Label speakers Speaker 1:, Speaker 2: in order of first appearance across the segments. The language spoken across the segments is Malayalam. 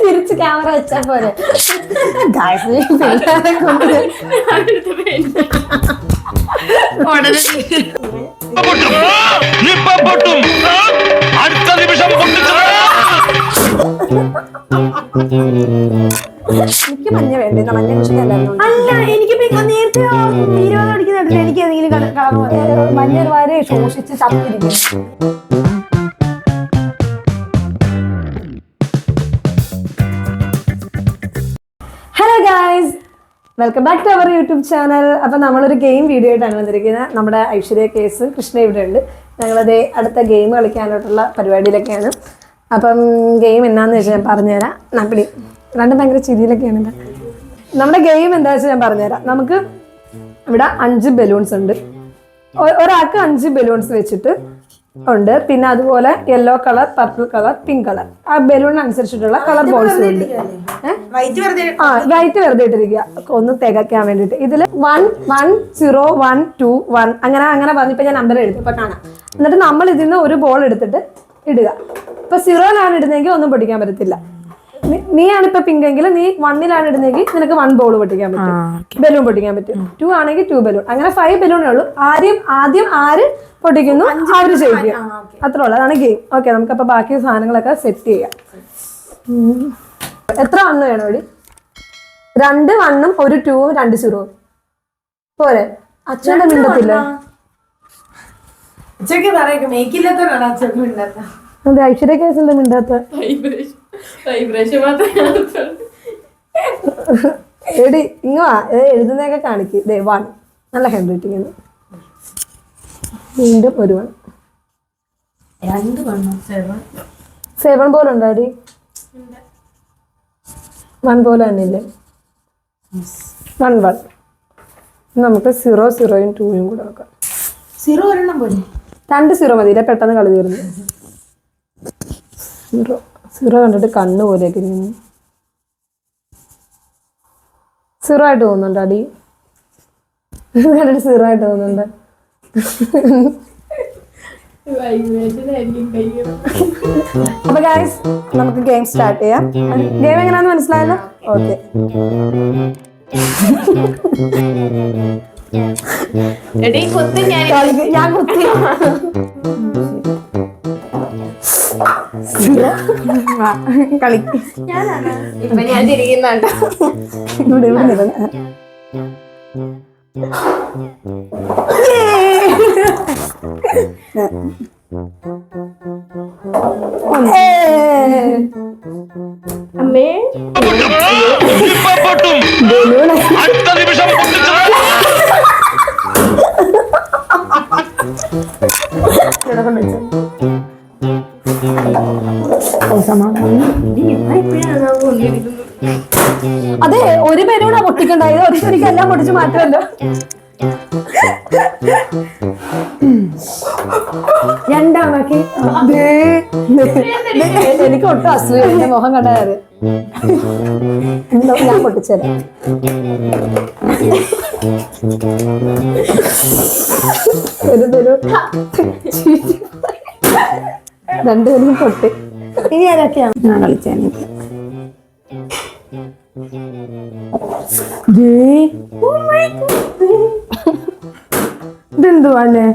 Speaker 1: തിരിച്ച് ക്യാമറ വെച്ചാ പോലെ പിള്ളേരെ കൊണ്ട് എനിക്ക് മഞ്ഞ വേണ്ട, മഞ്ഞ ഇഷ്ടമല്ലായിരുന്നു.
Speaker 2: അല്ല, എനിക്ക് നേരത്തെ 20 അടിക്കുന്നുണ്ടല്ലോ, എനിക്ക് ഏതെങ്കിലും കളർ
Speaker 1: മഞ്ഞ ഒരുപാട് ശോഷിച്ച് ചത്തിരിക്കും. Hello guys, welcome back to our YouTube channel. അപ്പം നമ്മളൊരു ഗെയിം വീഡിയോ ആയിട്ടാണ് വന്നിരിക്കുന്നത്. നമ്മുടെ ഐശ്വര്യ കേസും കൃഷ്ണ ഇവിടെ ഉണ്ട്. ഞങ്ങളത് അടുത്ത ഗെയിം കളിക്കാനായിട്ടുള്ള പരിപാടിയിലൊക്കെയാണ്. അപ്പം ഗെയിം എന്നാന്ന് വെച്ചാൽ ഞാൻ പറഞ്ഞുതരാം. നപ്പിടി രണ്ടും ഭയങ്കര ചിരിയിലൊക്കെയാണ്. നമ്മുടെ ഗെയിം എന്താ വെച്ചാൽ ഞാൻ പറഞ്ഞുതരാം. നമുക്ക് ഇവിടെ 5 ബലൂൺസ് ഉണ്ട്. ഒരാൾക്ക് 5 ബലൂൺസ് വെച്ചിട്ട് ഉണ്ട്. പിന്നെ അതുപോലെ yellow colour, purple colour, pink colour, ആ ബലൂണിനനുസരിച്ചിട്ടുള്ള കളർ ബോൾസും ഉണ്ട്. വൈറ്റ് വെറുതെ ഇട്ടിരിക്കുക ഒന്ന് തികയ്ക്കാൻ വേണ്ടിയിട്ട്. ഇതിൽ 1 1 0 1 2 1 അങ്ങനെ പറഞ്ഞിപ്പോ ഞാൻ നമ്പർ എഴുതി ഇപ്പൊ കാണാം. എന്നിട്ട് നമ്മൾ ഇതിൽ നിന്ന് ഒരു ബോൾ എടുത്തിട്ട് ഇടുക. ഇപ്പൊ 0-ലാണ് ഇടുന്നതെങ്കിൽ ഒന്നും പൊട്ടിക്കാൻ പറ്റത്തില്ല. നീയാണ് ഇപ്പൊ പിങ്ക് എങ്കിൽ നീ 1-ലാണ് ഇടുന്നെങ്കിൽ നിനക്ക് 1 ബോൾ പൊട്ടിക്കാൻ പറ്റും, ബലൂൺ പൊട്ടിക്കാൻ പറ്റും. 2 ആണെങ്കിൽ 2 ബലൂൺ. അങ്ങനെ 5 ബലൂണേ ഉള്ളൂ. ആദ്യം ആര് പൊട്ടിക്കുന്നു അവര് ജയിക്കും. അത്രേ ഉള്ളൂ. അതാണ് ഗെയിം. ഓക്കെ, നമുക്കപ്പോ ബാക്കി സാധനങ്ങളൊക്കെ സെറ്റ് ചെയ്യാം. എത്ര 1 വേണം ഇവിടെ? 2 1-ഉം 1 2-ഉം 2 0-ഉം പോരെ? അച്ഛൻ്റെ മിണ്ടത്തില്ല. അതെ, ഐശ്വര്യ കേസിന്റെ മിണ്ടാത്ത എടി ഇങ്ങ എഴുതുന്നതൊക്കെ കാണിക്ക്. 1 നല്ല ഹാൻഡ് റൈറ്റിംഗ് ആണ്. വീണ്ടും ഒരു 7 പോലെ ഉണ്ടോ അടി? 1 പോലെ തന്നെ ഇല്ലേ? 1 1. നമുക്ക് 0 0-യും 2-യും കൂടെ നോക്കാം.
Speaker 2: 0 ഒരെണ്ണം പോലെ
Speaker 1: 2 0 മതിയില്ല, പെട്ടെന്ന് കളി തീർന്നു. 0 കണ്ടിട്ട് കണ്ണ് പോലെയൊക്കെ ഇരിക്കുന്നു. 0 ആയിട്ട് തോന്നുന്നുണ്ട് അടി. കണ്ടിട്ട് 0 ആയിട്ട് തോന്നുന്നുണ്ട്. അപ്പൊ ഗൈസ്, നമുക്ക് ഗെയിം സ്റ്റാർട്ട് ചെയ്യാം. ഗെയിം എങ്ങനെയാന്ന് മനസ്സിലായല്ലോ? ഓക്കെ. ഞാൻ കുത്തി. കളിക്ക്.
Speaker 2: ഞാൻ തിരിക്കുന്നുണ്ട്.
Speaker 1: ഇവിടെ
Speaker 2: അമ്മേ
Speaker 1: അതെ, ഒരു പേരൂടെ പൊട്ടിക്കണ്ടായത്. ഒരിക്കലും എല്ലാം പൊട്ടിച്ച് മാറ്റുമല്ലോ. 2 എനിക്ക് ഒട്ടും അസൂയ. എന്റെ മുഖം കണ്ടാല് ഞാൻ പൊട്ടിച്ചേരാം. ഒരു പേരും 2 പേരും പൊട്ടി. ഇനി ഏതൊക്കെയാണ് ഞാൻ കളിച്ചാൽ? ഇതെന്തുവാല്ലേ?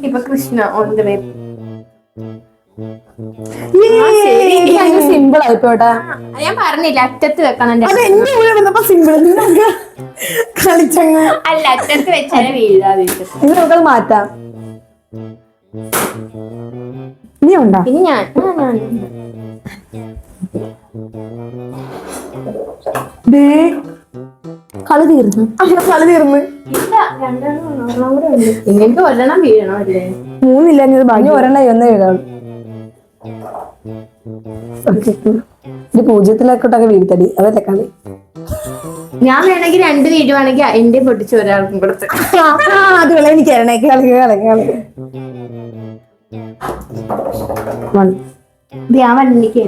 Speaker 2: ഇപ്പൊ Krishna on the way.
Speaker 1: Simple ആയിപ്പോട്ടെ.
Speaker 2: ഞാൻ പറഞ്ഞില്ല അറ്റത്ത് വെക്കണം.
Speaker 1: സിമ്പിൾ കളിച്ചങ്ങ്
Speaker 2: അല്ല, അറ്റത്ത് വെച്ചാലേ വീഴാതെ.
Speaker 1: ഇത് നമുക്കത് മാറ്റാം. ഇനി ഉണ്ടോ?
Speaker 2: ഇനി ഞാൻ
Speaker 1: കളി തീർന്നു. കളി തീർന്നു.
Speaker 2: നിങ്ങൾക്ക് ഒരെണ്ണം വീഴണം അല്ലേ?
Speaker 1: 3 ഇല്ല, ബാക്കി ഒരെണ്ണം 1 വീഴാം. ഒരു 0-ലേക്കോട്ടൊക്കെ വീഴ്ത്തടി. അതല്ലേ കളി.
Speaker 2: ഞാൻ വേണമെങ്കിൽ 2 വീഴുവാണെങ്കിൽ എന്റെ പൊട്ടിച്ച് ഒരാൾക്കും കൊടുത്ത്.
Speaker 1: അത് എനിക്ക് കളി
Speaker 2: ഞാൻ വണ്ടിക്ക്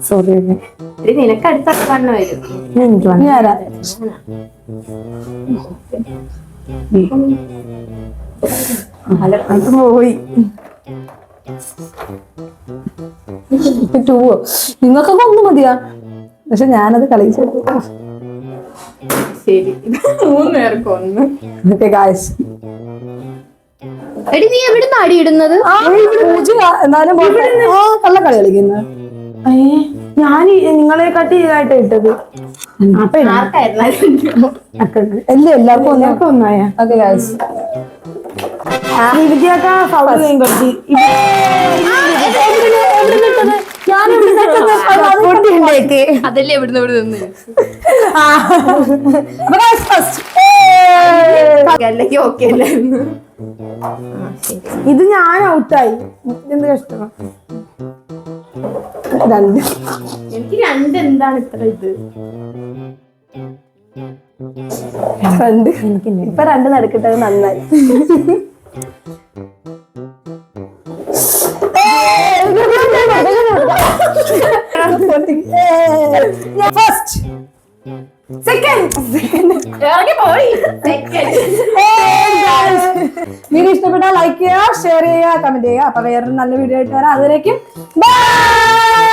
Speaker 1: സോറി.
Speaker 2: നിനക്ക് അടുത്ത വണ്ണം വരും.
Speaker 1: എനിക്ക് പോയി. ടൂവോ നിങ്ങൾക്കൊക്കെ ഒന്ന് മതിയാ, പക്ഷെ ഞാനത് കളിച്ചു.
Speaker 2: ശരി 3 പേർക്ക് 1.
Speaker 1: ഓക്കെ ഗായ്സ്,
Speaker 2: എടി നീ എവിടുന്ന് അടി ഇടുന്നത്?
Speaker 1: എന്നാലും കള്ളക്കളി കളിക്കുന്നത്.
Speaker 3: ഞാൻ നിങ്ങളെ കാട്ടി ഇതായിട്ട് ഇട്ടത്. അപ്പൊ
Speaker 2: ആർക്കായിരുന്നു?
Speaker 1: എല്ലാവർക്കും ഒന്നായ. ഓക്കെ ഗായ്സ്,
Speaker 3: വിദ്യാക്ക ഫൗൾ ചെയ്യും കുറച്ച്.
Speaker 2: അതല്ലേ എവിടുന്ന് ഇവിടെ നിന്ന് അല്ലെങ്കിൽ ഓക്കെ അല്ലായിരുന്നു.
Speaker 3: ഇത് ഞാൻ ഔട്ടായി. എന്ത് കഷ്ടമാണ്.
Speaker 1: 2.
Speaker 2: എനിക്ക് 2 എന്താണ് ഇത്ര ഇത്?
Speaker 1: 2 ഇപ്പൊ 2 നടക്കിട്ടത് നന്നായി. ഫസ്റ്റ് വീഡിയോ ഇഷ്ടപ്പെട്ടാൽ ലൈക്ക് ചെയ്യുക, ഷെയർ ചെയ്യുക, കമന്റ് ചെയ്യുക. അപ്പൊ വേറൊരു നല്ല വീഡിയോ ആയിട്ട് വരാം. അതുവരേക്കും ബൈ.